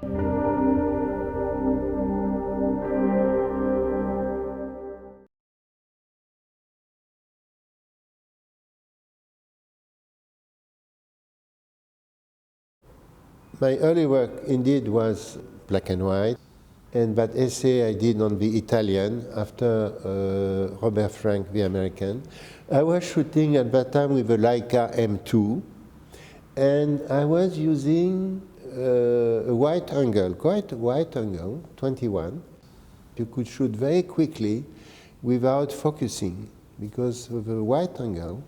My early work indeed was black and white, and that essay I did on the Italian after Robert Frank, the American. I was shooting at that time with a Leica M2, and I was using a wide angle, quite a wide angle, 21. You could shoot very quickly without focusing, because with a wide angle,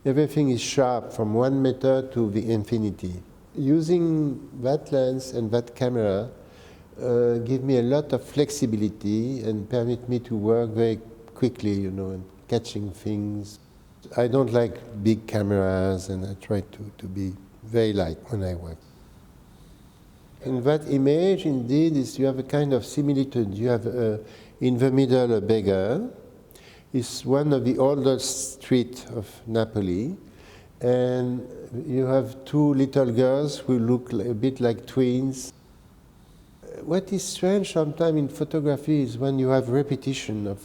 everything is sharp from 1 meter to the infinity. Using that lens and that camera give me a lot of flexibility and permit me to work very quickly, you know, and catching things. I don't like big cameras, and I try to be very light when I work. In that image, indeed, you have a kind of similitude. You have in the middle a beggar. It's one of the oldest streets of Napoli. And you have two little girls who look a bit like twins. What is strange sometimes in photography is when you have repetition of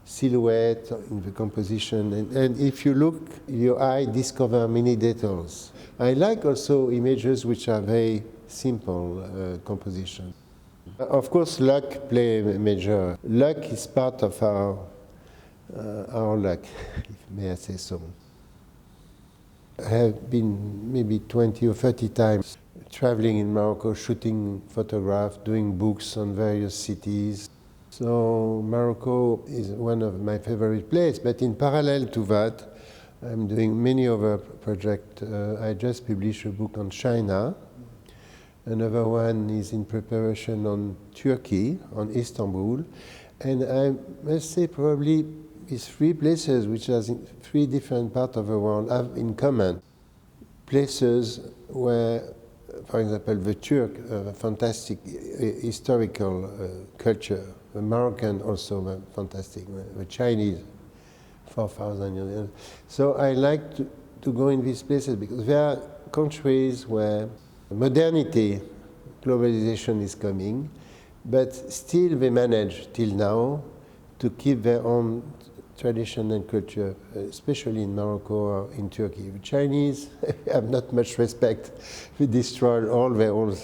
silhouette in the composition. And if you look, your eye discovers many details. I like also images which are very simple composition. Of course, luck plays a major. Luck is part of our luck, may I say so. I have been maybe 20 or 30 times traveling in Morocco, shooting photographs, doing books on various cities. So Morocco is one of my favorite places, but in parallel to that, I'm doing many other projects. I just published a book on China. Another one is in preparation on Turkey, on Istanbul. And I must say probably these three places, which are in three different parts of the world, have in common places where, for example, the Turk, fantastic historical culture, the Moroccan also fantastic, the Chinese, 4,000 years. So I like to go in these places because there are countries where modernity, globalization is coming, but still they manage till now to keep their own tradition and culture, especially in Morocco or in Turkey. The Chinese have not much respect. They destroy all their old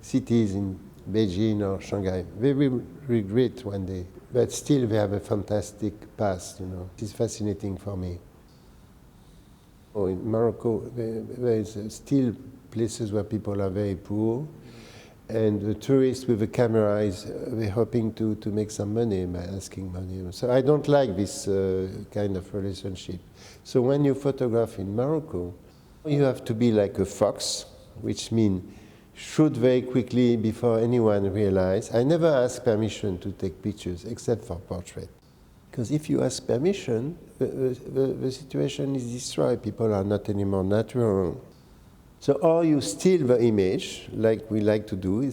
cities in Beijing or Shanghai. They will regret one day, but still they have a fantastic past, you know. It's fascinating for me. Oh, in Morocco, there is still places where people are very poor, and the tourist with a camera is hoping to make some money by asking money. So I don't like this kind of relationship. So when you photograph in Morocco, you have to be like a fox, which means shoot very quickly before anyone realizes. I never ask permission to take pictures except for portrait. Because if you ask permission, the situation is destroyed. People are not anymore natural. So or you steal the image, like we like to do,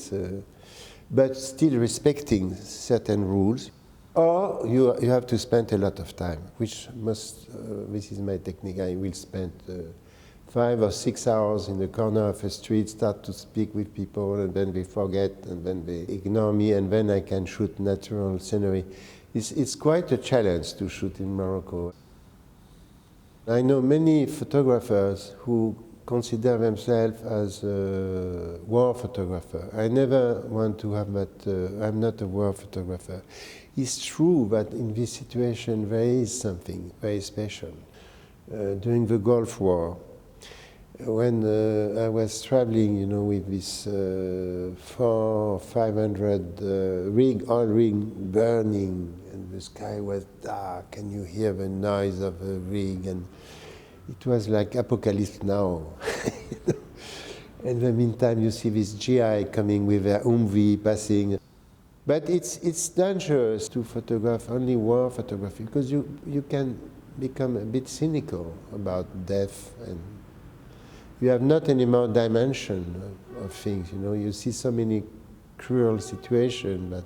but still respecting certain rules, or you have to spend a lot of time, which this is my technique. I will spend 5 or 6 hours in the corner of a street, start to speak with people, and then they forget, and then they ignore me, and then I can shoot natural scenery. It's quite a challenge to shoot in Morocco. I know many photographers who consider themselves as a war photographer. I never want to have that, I'm not a war photographer. It's true that in this situation there is something very special. During the Gulf War, when I was traveling, you know, with this 500 oil rig burning, and the sky was dark, and you hear the noise of the rig, and it was like apocalypse now. In the meantime, you see this GI coming with their Humvee passing. But it's dangerous to photograph only war photography, because you can become a bit cynical about death, and you have not any more dimension of things. You know, you see so many cruel situations, but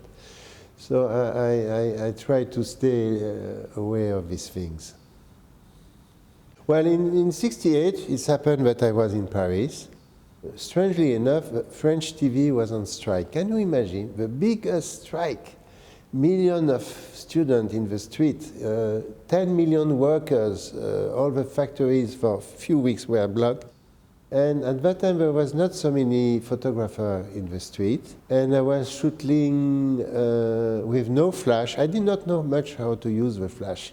so I try to stay aware of these things. Well, in '68, it happened that I was in Paris. Strangely enough, French TV was on strike. Can you imagine? The biggest strike. Millions of students in the street, 10 million workers, all the factories for a few weeks were blocked. And at that time there was not so many photographers in the street. And I was shooting with no flash. I did not know much how to use the flash,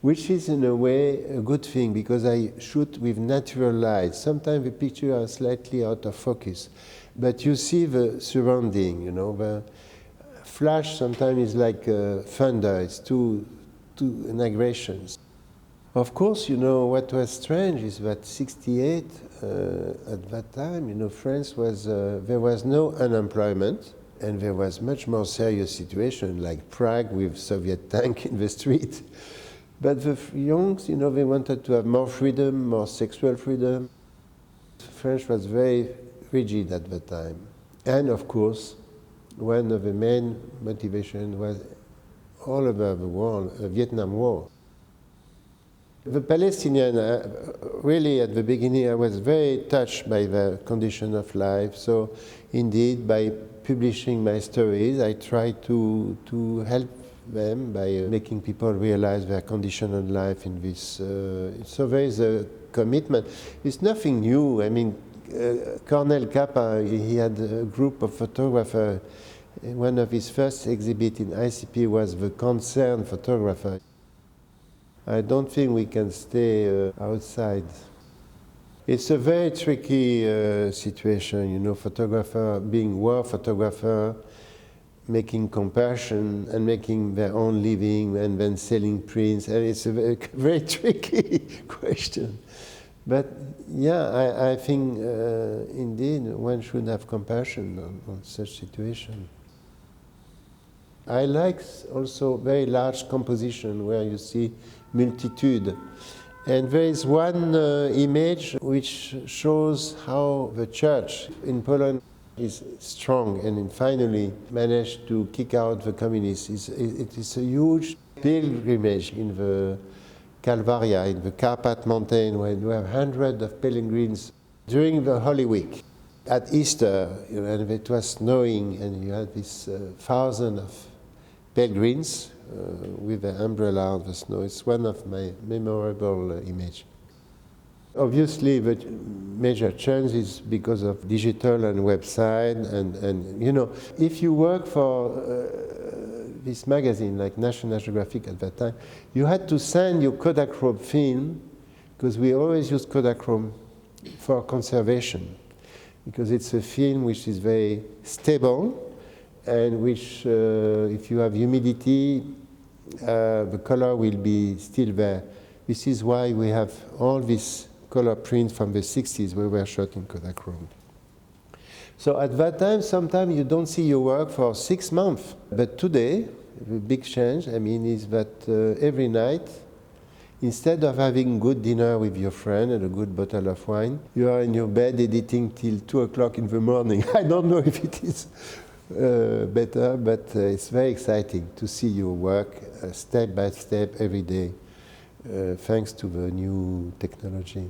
which is in a way a good thing because I shoot with natural light. Sometimes the pictures are slightly out of focus, but you see the surrounding, the flash sometimes is like thunder, it's too an aggression. Of course, what was strange is that 68, at that time, France was, there was no unemployment, and there was much more serious situation like Prague with Soviet tank in the street. But the youngs, they wanted to have more freedom, more sexual freedom. French was very rigid at the time. And of course, one of the main motivations was all over the world, the Vietnam War. The Palestinian, really at the beginning I was very touched by the condition of life. So indeed, by publishing my stories, I tried to help them by making people realize their condition of life in this. So there is a commitment. It's nothing new. I mean, Cornel Capa, he had a group of photographers. One of his first exhibits in ICP was the concerned photographer. I don't think we can stay outside. It's a very tricky situation, photographer, being war photographer, making compassion and making their own living and then selling prints. And it's a very, very tricky question. But yeah, I think indeed one should have compassion on such situation. I like also very large composition where you see multitude. And there is one image which shows how the church in Poland is strong and finally managed to kick out the communists. It is a huge pilgrimage in the Calvaria, in the Carpat mountain, where you have hundreds of pilgrims during the Holy Week. At Easter, and it was snowing, and you had this thousands of pilgrims with an umbrella on the snow. It's one of my memorable images. Obviously, the major change is because of digital and website, and if you work for this magazine like National Geographic at that time, you had to send your Kodachrome film, because we always use Kodachrome for conservation, because it's a film which is very stable, and which, if you have humidity, the color will be still there. This is why we have all these color prints from the 60s where we were shot in Kodachrome. So at that time, sometimes you don't see your work for 6 months. But today, the big change, is that every night, instead of having good dinner with your friend and a good bottle of wine, you are in your bed editing till 2 o'clock in the morning. I don't know if it is better, but it's very exciting to see your work step by step every day, thanks to the new technology.